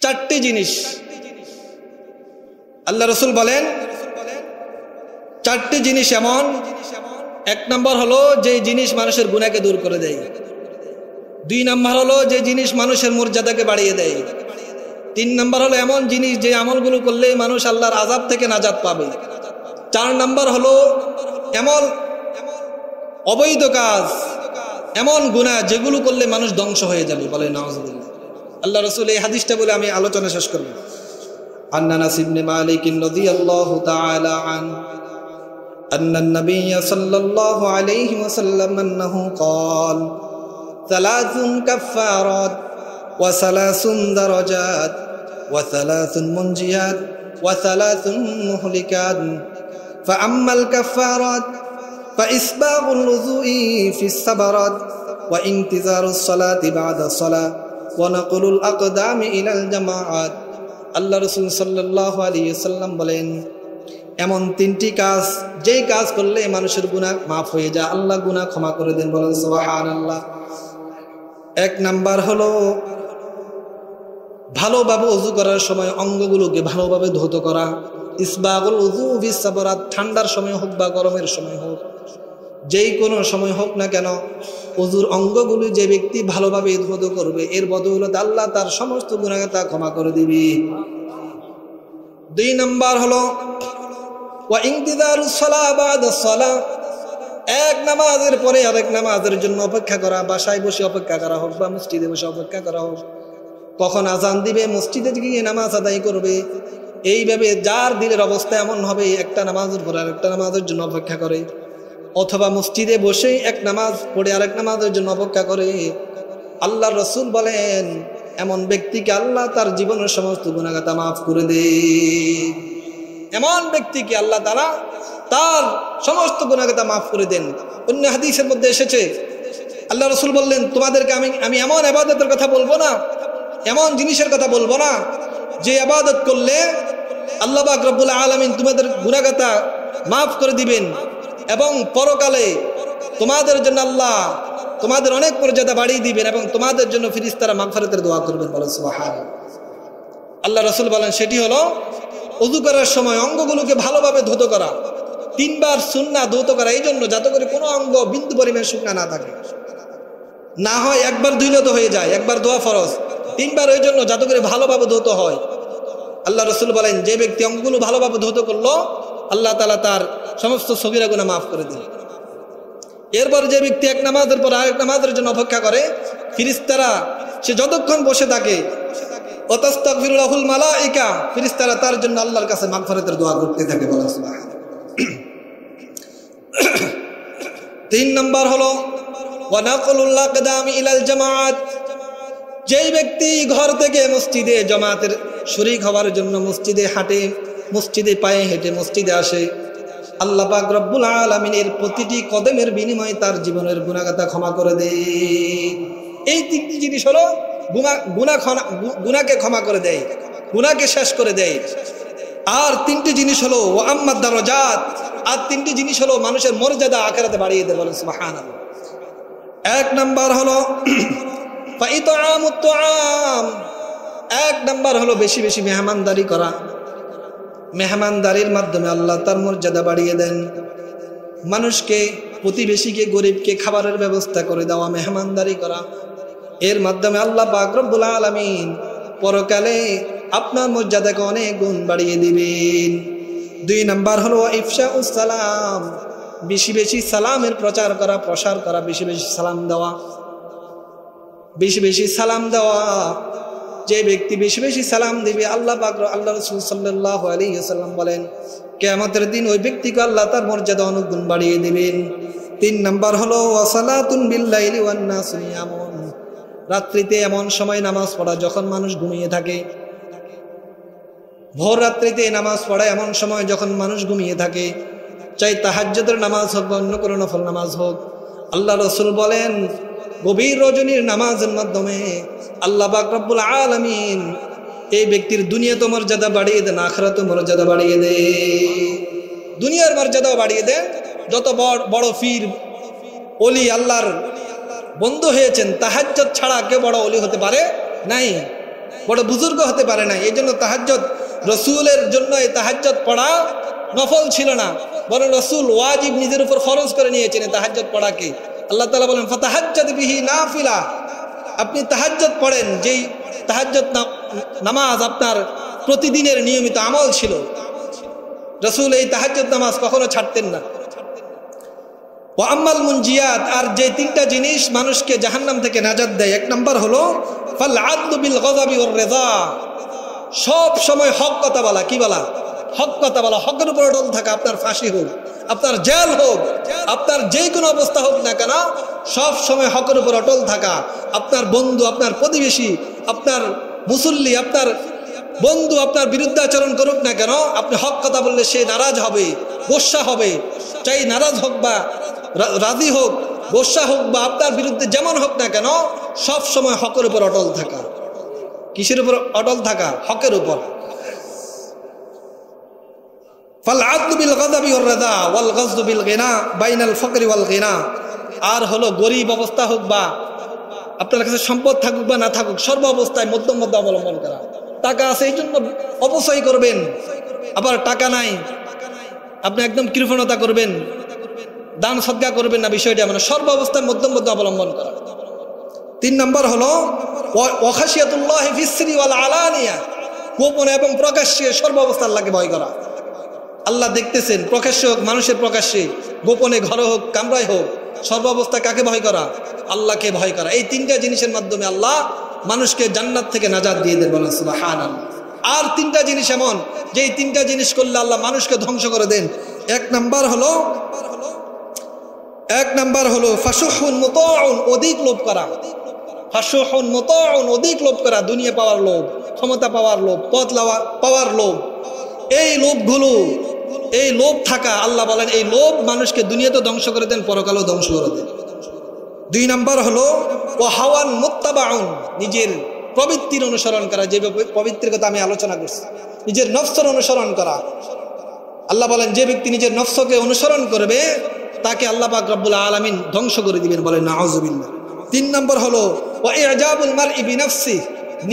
চারটি জিনিস আল্লাহ রাসূল বলেন, চারটি জিনিস এমন। এক নম্বর হলো যে জিনিস মানুষের গুনাহকে দূর করে দেয়। দুই নম্বর হলো যে জিনিস মানুষের মর্যাদাকে বাড়িয়ে দেয়। তিন নম্বর হলো এমন জিনিস যে আমলগুলো করলে মানুষ আল্লাহর আযাব থেকে নাজাত পাবে। চার নম্বর হলো এমন অবৈধ কাজ, এমন গুনাহ যেগুলো করলে মানুষ ধ্বংস হয়ে যাবে। বলে নাউজুবিল্লাহ। আল্লাহ রাসূল এই হাদিসটা বলে আমি আলোচনা শেষ করব। عن أنس بن مالك رضي الله تعالى عنه أن النبي صلى الله عليه وسلم أنه قال ثلاث كفارات وثلاث درجات وثلاث منجيات وثلاث مهلكات فأما الكفارات فإسباغ الوضوء في السبرات وانتظار الصلاة بعد الصلاة ونقل الأقدام إلى الجماعات। আল্লাহ রাসূল সাল্লাল্লাহু আলাইহি ওয়াসাল্লাম বলেন, এমন তিনটি কাজ যেই কাজ করলে মানুষের গুনাহ মাফ হয়ে যায়, আল্লাহ গুনাহ ক্ষমা করে দেন। বলেন সুবহানাল্লাহ। এক নাম্বার হলো ভালোভাবে ওযু করার সময় অঙ্গগুলোকে ভালোভাবে ধৌত করা। ইসবাগুল উযু ফিস সাবরাত, ঠান্ডার সময় হোক বা গরমের সময় হোক, যেই কোনো সময় হোক না কেন ওযুর অঙ্গগুলো যে ব্যক্তি ভালোভাবে ধৌত করবে এর বদৌলতে আল্লাহ তার সমস্ত গুনাহকে তা ক্ষমা করে দিবে। দুই নাম্বার হলো ওয়া ইনতিযারুস সালাহ বা'দাস সালাহ, এক নামাজের পরে আরেক নামাজের জন্য অপেক্ষা করা। বাসায় বসে অপেক্ষা করা হোক বা মসজিদে বসে অপেক্ষা করা হোক, কখন আজান দিবে মসজিদে গিয়ে নামাজ আদায় করবে। এইভাবে যার দিলের অবস্থা এমন হবে একটা নামাজের পরে আরেকটা নামাজের জন্য অপেক্ষা করে, অথবা মসজিদে বসে এক নামাজ পড়ে আরেক নামাজের জন্য অপেক্ষা করে, আল্লাহর রাসূল বলেন এমন ব্যক্তিকে আল্লাহ তার জীবনের সমস্ত গুনাহগাতা মাফ করে দেন। এমন ব্যক্তিকে আল্লাহ তাআলা তার সমস্ত গুনাহগাতা মাফ করে দেন। অন্য হাদিসের মধ্যে এসেছে আল্লাহ রাসূল বললেন, তোমাদেরকে আমি এমন ইবাদতের কথা বলবো না, এমন জিনিসের কথা বলবো না যে ইবাদত করলে আল্লাহ পাক রব্বুল আলামিন তোমাদের গুনাহগাতা মাফ করে দিবেন এবং পরকালে তোমাদের জন্য আল্লাহ তোমাদের অনেক মর্যাদা বাড়িয়ে দিবেন এবং তোমাদের জন্য ফেরেশতারা মাগফিরাতের দোয়া করবেন। বলেন সুবহানাল্লাহ। আল্লাহ রাসূল বলেন সেটি হলো ওযু করার সময় অঙ্গগুলোকে ভালোভাবে ধৌত করা। তিনবার সুন্নাহ ধৌত করা, এই জন্য যাতে করে কোনো অঙ্গ বিন্দু পরিমাণ শুকনা না থাকে। না হয় একবার ধুইলে তো হয়ে যায়, একবার ধোয়া ফরজ, তিনবার ওই জন্য যাতে করে ভালোভাবে ধৌত হয়। আল্লাহ রাসূল বলেন যে ব্যক্তি অঙ্গগুলো ভালোভাবে ধৌত করলো আল্লাহ তাআলা তার সমস্ত সগীরা গুনাহ মাফ করে দেন। এরপর যে ব্যক্তি এক নামাজের পর আরেক নামাজের জন্য অপেক্ষা করে, ফেরেশতারা সে যতক্ষণ বসে থাকে ওয়াতাস্তাগফিরু লাহুল মালায়েকা, ফেরেশতারা তার জন্য আল্লাহর কাছে মাগফিরাতের দোয়া করতে থাকে। বলেন সুবহানাল্লাহ। তিন নাম্বার হলো ওয়া নাকলুল আকদামি ইলাল জামাআত, যেই ব্যক্তি ঘর থেকে মসজিদে জামাতের শরীক হওয়ার জন্য মসজিদে হাঁটে, মসজিদে পায়ে হেঁটে মসজিদে আসে, আল্লাহ পাক রব্বুল আলামিনের প্রতিটি কদমের বিনিময়ে তার জীবনের গুনাহগাতা ক্ষমা করে দেয়। এই তিনটি জিনিস হলো গুনাহকে ক্ষমা করে দেয়, গুনাহকে শেষ করে দেয়। আর তিনটি জিনিস হলো ওয়া আম্মাদ দারাজাত, আর তিনটি জিনিস হলো মানুষের মর্যাদা আখিরাতে বাড়িয়ে দেয়। বলেন সুবহানাল্লাহ। এক নাম্বার হলো ফাইতামুত তুআম, এক নাম্বার হলো বেশি বেশি মেহমানদারি করা। মেহমানদারির মাধ্যমে আল্লাহ তার মর্যাদা বাড়িয়ে দেন। মানুষকে, প্রতিবেশীকে, গরিবকে খাবারের ব্যবস্থা করে দেওয়া, মেহমানদারি করা, এর মাধ্যমে আল্লাহ পাক রব্বুল আলামিন পরকালে আপনার মর্যাদাকে অনেক গুণ বাড়িয়ে দিবেন। দুই নাম্বার হলো ইফশাউস সালাম, বেশি বেশি সালামের প্রচার করা, প্রসার করা, বেশি বেশি সালাম দেওয়া, বেশি বেশি সালাম দেওয়া। যে ব্যক্তি বেশি বেশি সালাম দিবে আল্লাহ পাক আল্লাহ রাসূল সাল্লাল্লাহু আলাইহি ওয়াসাল্লাম বলেন কিয়ামতের দিন ওই ব্যক্তিকে আল্লাহ তার মর্যাদা অনেক গুণ বাড়িয়ে দিবেন। তিন নাম্বার হলো ওয়াসালাতুন বিল্লাইলি ওয়ান নাস নিয়ামুন, রাত্রিতে এমন সময় নামাজ পড়া যখন মানুষ ঘুমিয়ে থাকে। ভোর রাত্রিতে নামাজ পড়া এমন সময় যখন মানুষ ঘুমিয়ে থাকে, চাই তাহাজ্জুদের নামাজ হোক বা অন্য কোনো নফল নামাজ হোক। আল্লাহ রাসূল বলেন গভীর রজনীর নামাজের মাধ্যমে আল্লাহ পাক রব্বুল আলামিন এই ব্যক্তির দুনিয়াতে মর্যাদা বাড়িয়ে দেন, আখিরাতে মর্যাদা বাড়িয়ে দেন, দুনিয়ার মর্যাদাও বাড়িয়ে দেন। যত বড় পীর ওলি আল্লাহর বন্ধু হয়েছেন, তাহাজ্জুদ ছাড়া কেউ বড় ওলি হতে পারে নাই। বড় বুজুর্গ হতে পারে না। এই জন্য তাহাজ্জুদ রসুলের জন্য এই তাহাজ্জুদ পড়া নফল ছিল না, বরং রসুল ওয়াজিব নিজের উপর ফরজ করে নিয়েছেন তাহাজ্জুদ পড়াকে। আল্লাহ তাআলা বলেন ফাতাহাজ্জাদ বিহি নাফিলা, আপনি তাহাজ্জুদ পড়েন। যেই তাহাজ্জুদ নামাজ আপনার প্রতিদিনের নিয়মিত আমল ছিল, রসুল এই তাহাজ্জুদ নামাজ কখনো ছাড়তেন না। ওয়া আম্মাল মুনজিয়াত, আর যে তিনটা জিনিস মানুষকে জাহান্নাম থেকে নাজাত দেয়, এক নম্বর হলো ফাল আদলু বিল গযাবি ওয়ার রিযা, সব সময় হক কথা বলা। কি বলা? হক কথা বলা, হকের উপর অটল থাকা। আপনার ফাঁসি হোক, আপনার জেল হোক, আপনার যে কোনো অবস্থা হোক না কেন, সব সময় হকের উপর অটল থাকা। আপনার বন্ধু, আপনার প্রতিবেশী, আপনার মুসল্লি, আপনার বন্ধু আপনার বিরুদ্ধে আচরণ করুক না কেন, আপনি হক কথা বললে সে নারাজ হবে, গোসা হবে। চাই নারাজ হোক বা রাজি হোক, গোসা হোক বা আপনার বিরুদ্ধে যেমন হোক না কেন, সব সময় হকের উপর অটল থাকা। কিসের উপর অটল থাকা? হকের উপর। ফাল আদলু বিল গযাবি ওয়ার রিযা ওয়াল গযবু বিল গিনা বাইনাল ফকরি ওয়াল গিনা, আর হলো গরিব অবস্থা হোক বা আপনার কাছে সম্পদ থাকুক বা না থাকুক, সর্ব অবস্থায় মধ্যম মধ্যে অবলম্বন করা। টাকা আছে এই জন্য অপচয় করবেন, আবার টাকা নাই আপনি একদম কৃপণতা করবেন, দান সদকা করবেন না, বিষয়টা মানে সর্ব অবস্থায় মধ্যম মধ্যে অবলম্বন করা। 3 নম্বর হলো ওয়া খাশিয়াতুল্লাহি ফিস সিরি ওয়াল আলানিয়া, গোপনে এবং প্রকাশ্যে সর্ব অবস্থা আল্লাহকে ভয় করা। আল্লাহ দেখতেছেন, প্রকাশ্যে হোক, মানুষের প্রকাশ্যে, গোপনে ঘরে হোক, কামরায় হোক, সর্ব অবস্থা কাকে ভয় করা? আল্লাহকে ভয় করা। এই 3টা জিনিসের মাধ্যমে আল্লাহ মানুষকে জান্নাত থেকে নাজাত দিয়ে দেন, বলেন সুবহানাল্লাহ। আর 3টা জিনিস এমন যে এই 3টা জিনিস করলে আল্লাহ মানুষকে ধ্বংস করে দেন। এক নাম্বার হলো ফাশুহুন মুতাউন, অধিক লোভ করা। ফাশুহুন মুতাউন, অধিক লোভ করা, দুনিয়া পাওয়ার লোভ, ক্ষমতা পাওয়ার লোভ, পদ পাওয়ার লোভ। এই লোভগুলো, এই লোভ থাকা, আল্লাহ বলেন এই লোভ মানুষকে দুনিয়াতে ধ্বংস করে দেন, পরকালেও ধ্বংস করে দেন। 2 নম্বর হলো ওয়া হাওয়ান মুত্তাবাউন, নিজের প্রবৃত্তির অনুসরণ করা। যে প্রবৃত্তির কথা আমি আলোচনা করছি, নিজের নফসের অনুসরণ করা। আল্লাহ বলেন যে ব্যক্তি নিজের নফসকে অনুসরণ করবে তাকে আল্লাহ পাক রব্বুল আলামিন ধ্বংস করে দিবেন, বলেন নাউযুবিল্লাহ। 3 নম্বর হলো ওয়া ইজাবুল মারই বিনাফসি,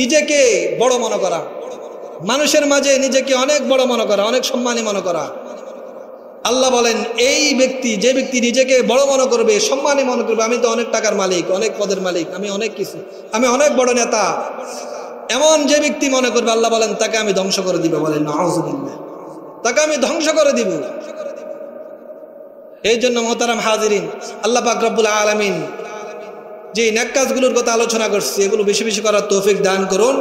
নিজেকে বড় মনে করা, মানুষের মাঝে নিজেকে অনেক বড় মনে করা, অনেক সম্মানী মনে করা। আল্লাহ বলেন এই ব্যক্তি, যে ব্যক্তি নিজেকে বড় মনে করবে, সম্মানী মনে করবে, আমি তো অনেক টাকার মালিক, অনেক পদের মালিক, আমি অনেক কিছু, আমি অনেক বড় নেতা, এমন যে ব্যক্তি মনে করবে, আল্লাহ বলেন তাকে আমি ধ্বংস করে দিব, বলেন নাউযুবিল্লাহ, তাকে আমি ধ্বংস করে দিব। এই জন্য মোহতারাম হাজিরিন, আল্লাহ পাক রব্বুল আলামিন যে নেক কাজগুলোর কথা আলোচনা করছি, এগুলো বেশি বেশি করার তৌফিক দান করুন।